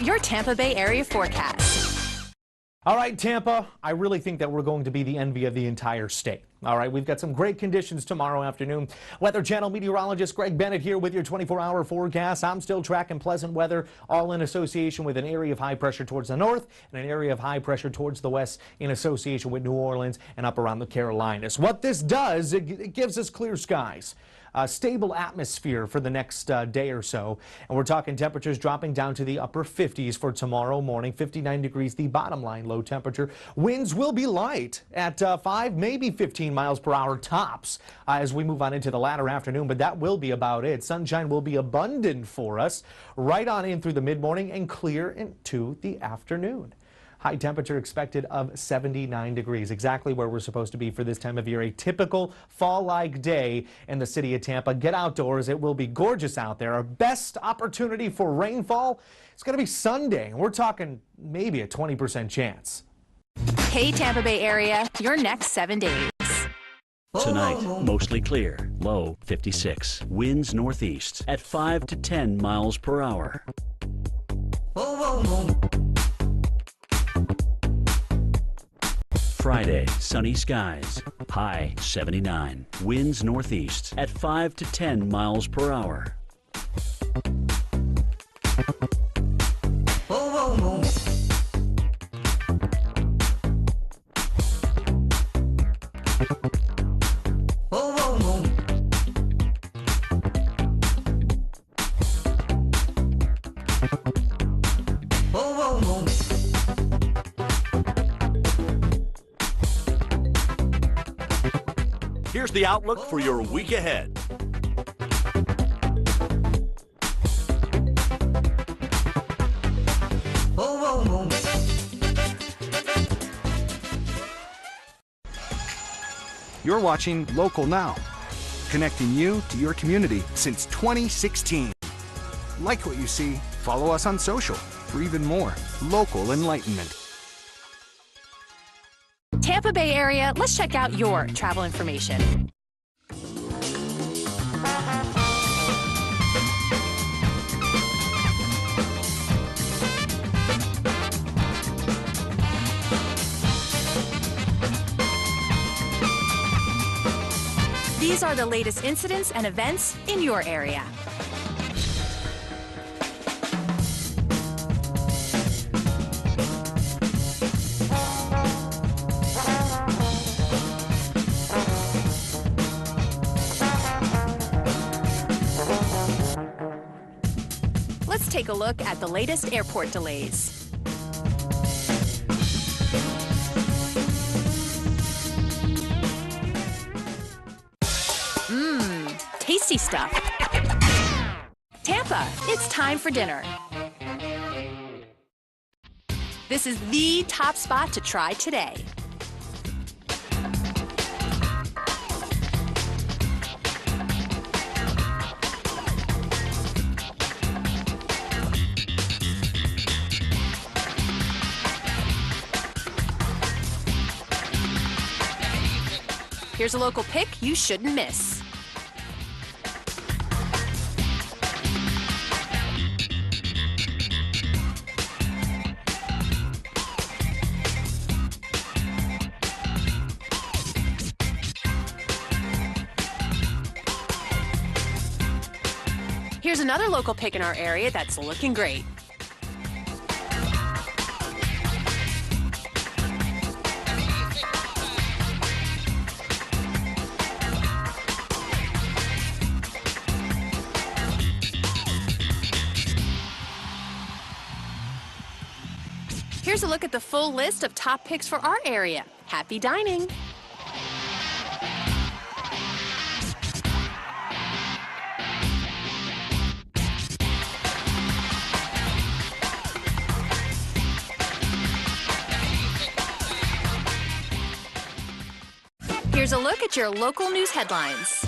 your Tampa Bay area forecast. All right, Tampa, I really think that we're going to be the envy of the entire state. All right, we've got some great conditions tomorrow afternoon. Weather Channel meteorologist Greg Bennett here with your 24-hour forecast. I'm still tracking pleasant weather, all in association with an area of high pressure towards the north and an area of high pressure towards the west in association with New Orleans and up around the Carolinas. What this does, it gives us clear skies. A stable atmosphere for the next day or so. And we're talking temperatures dropping down to the upper 50s for tomorrow morning. 59 degrees, the bottom line low temperature. Winds will be light at 5, maybe 15 miles per hour tops as we move on into the latter afternoon. But that will be about it. Sunshine will be abundant for us right on in through the mid-morning and clear into the afternoon. High temperature expected of 79 degrees, exactly where we're supposed to be for this time of year. A typical fall-like day in the city of Tampa. Get outdoors. It will be gorgeous out there. Our best opportunity for rainfall is going to be Sunday. We're talking maybe a 20% chance. Hey, Tampa Bay area, your next 7 days. Tonight, mostly clear, low 56. Winds northeast at 5 to 10 miles per hour. Friday, sunny skies, high 79. Winds northeast at 5 to 10 miles per hour. Here's the outlook for your week ahead. You're watching Local Now, connecting you to your community since 2016. Like what you see, follow us on social for even more local enlightenment. Tampa Bay area, let's check out your travel information. These are the latest incidents and events in your area. Let's take a look at the latest airport delays. Tasty stuff. Tampa, it's time for dinner. This is the top spot to try today. Here's a local pick you shouldn't miss. Here's another local pick in our area that's looking great. Here's a look at the full list of top picks for our area. Happy dining! Here's a look at your local news headlines.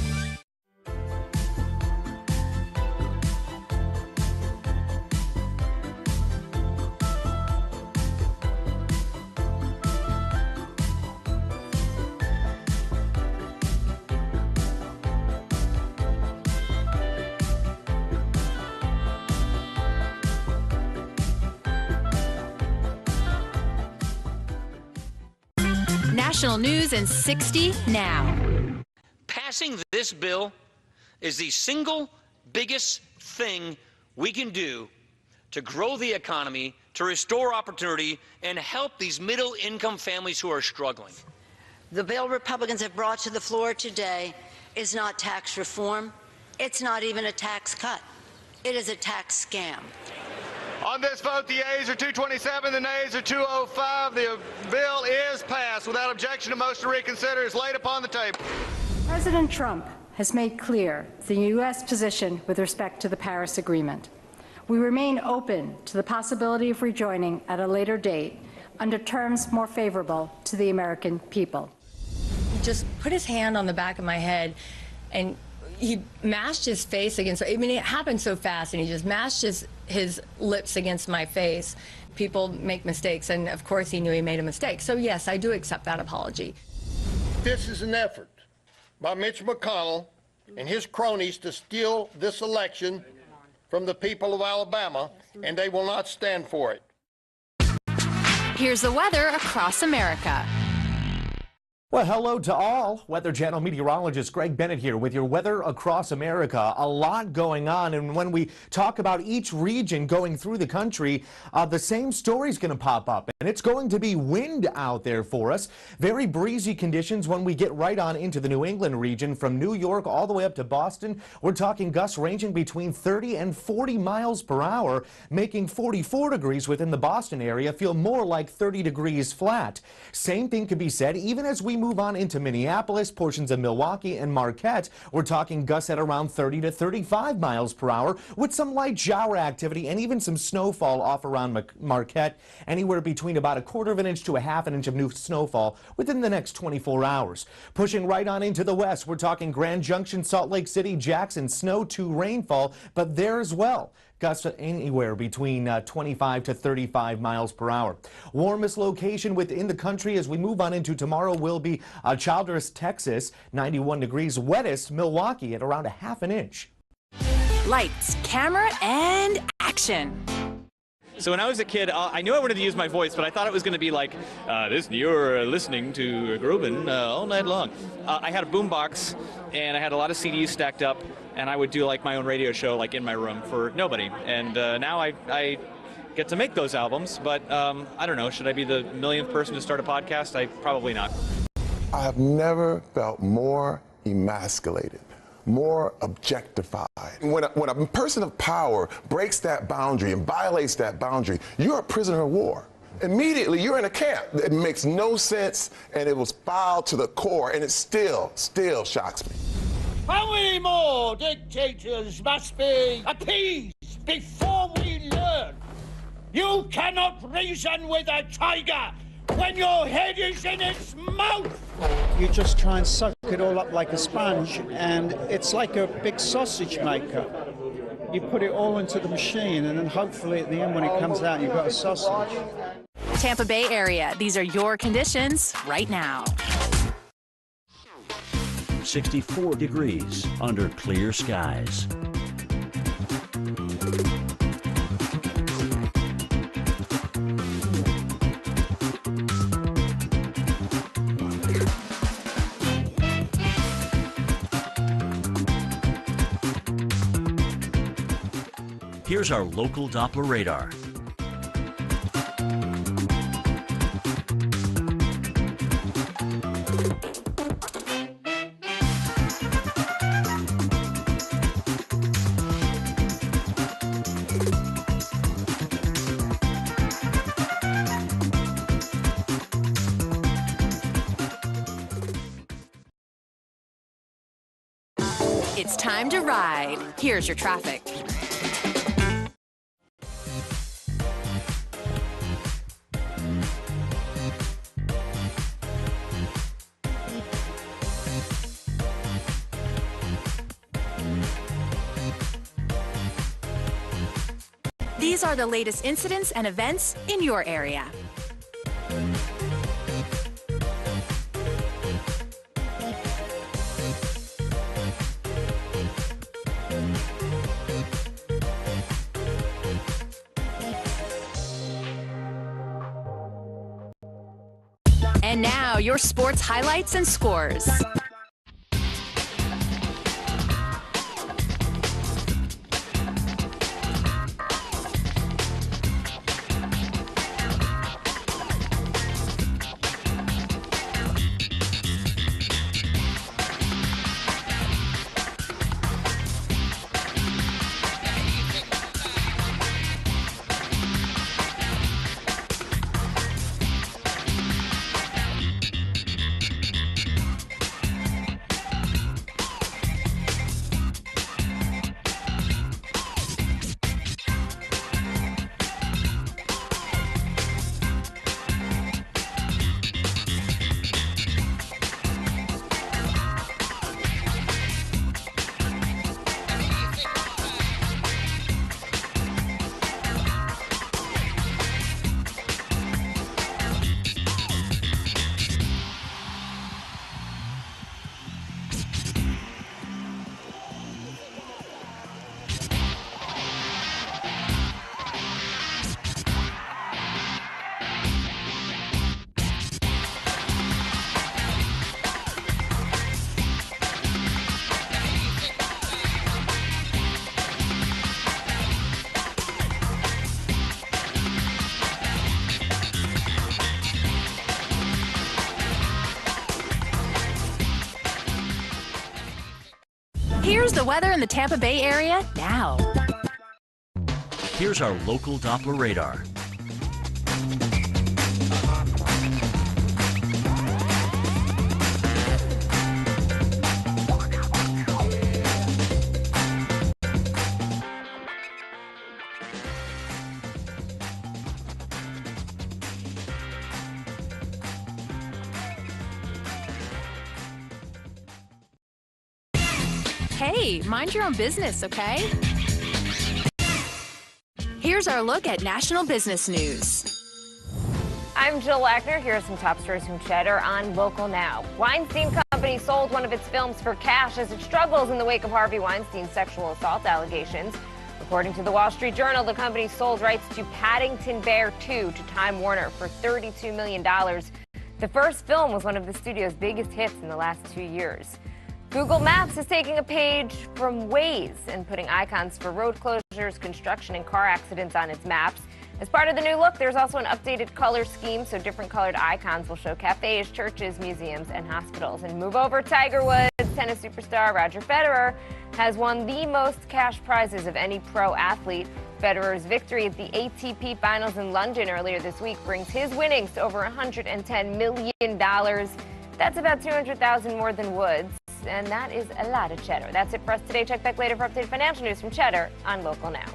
national news in 60 now. Passing this bill is the single biggest thing we can do to grow the economy, to restore opportunity, and help these middle-income families who are struggling. The bill Republicans have brought to the floor today is not tax reform. It's not even a tax cut. It is a tax scam. On this vote, the yeas are 227, the nays are 205. The bill is passed. Without objection, a motion to reconsider is laid upon the table. President Trump has made clear the U.S. position with respect to the Paris Agreement. We remain open to the possibility of rejoining at a later date under terms more favorable to the American people. He just put his hand on the back of my head and he mashed his face against, I mean, it happened so fast, and he just mashed his lips against my face. People make mistakes, and of course he knew he made a mistake. So yes, I do accept that apology. This is an effort by Mitch McConnell and his cronies to steal this election from the people of Alabama, and they will not stand for it. Here's the weather across America. Well, hello to all. Weather Channel meteorologist Greg Bennett here with your weather across America. A lot going on, and when we talk about each region going through the country, the same story's going to pop up, and it's going to be wind out there for us. Very breezy conditions when we get right on into the New England region from New York all the way up to Boston. We're talking gusts ranging between 30 and 40 miles per hour, making 44 degrees within the Boston area feel more like 30 degrees flat. Same thing could be said even as we move on into Minneapolis, portions of Milwaukee and Marquette. We're talking gusts at around 30 to 35 miles per hour with some light shower activity and even some snowfall off around Marquette, anywhere between about 1/4 inch to 1/2 inch of new snowfall within the next 24 hours. Pushing right on into the west, we're talking Grand Junction, Salt Lake City, Jackson, snow to rainfall, but there as well. Gusts anywhere between 25 to 35 miles per hour. Warmest location within the country as we move on into tomorrow will be Childress, Texas, 91 degrees. Wettest, Milwaukee at around 1/2 inch. Lights, camera, and action. So when I was a kid, I knew I wanted to use my voice, but I thought it was going to be like, you're listening to Groban all night long. I had a boombox, and I had a lot of CDs stacked up, and I would do like my own radio show like in my room for nobody. And now I get to make those albums, but I don't know, should I be the millionth person to start a podcast? Probably not. I have never felt more emasculated, more objectified. When a person of power breaks that boundary and violates that boundary, you're a prisoner of war. Immediately, you're in a camp. It makes no sense, and it was foul to the core, and it still shocks me. How many more dictators must be appeased before we learn? You cannot reason with a tiger when your head is in its mouth. You just try and suck it all up like a sponge, and it's like a big sausage maker. You put it all into the machine, and then hopefully at the end when it comes out, you've got a sausage. Tampa Bay area, these are your conditions right now. 64 degrees under clear skies. Here's our local Doppler radar. It's time to ride. Here's your traffic. These are the latest incidents and events in your area. And now, your sports highlights and scores. Here's the weather in the Tampa Bay area now. Here's our local Doppler radar. Hey, mind your own business, okay? Here's our look at national business news. I'm Jill Lackner. Here are some top stories from Cheddar on Local Now. Weinstein Company sold one of its films for cash as it struggles in the wake of Harvey Weinstein's sexual assault allegations. According to the Wall Street Journal, the company sold rights to Paddington Bear 2 to Time Warner for $32 million. The first film was one of the studio's biggest hits in the last 2 years. Google Maps is taking a page from Waze and putting icons for road closures, construction, and car accidents on its maps. As part of the new look, there's also an updated color scheme, so different colored icons will show cafes, churches, museums, and hospitals. And move over, Tiger Woods. Tennis superstar Roger Federer has won the most cash prizes of any pro athlete. Federer's victory at the ATP Finals in London earlier this week brings his winnings to over $110 million. That's about $200,000 more than Woods. And that is a lot of cheddar. That's it for us today. Check back later for updated financial news from Cheddar on Local Now.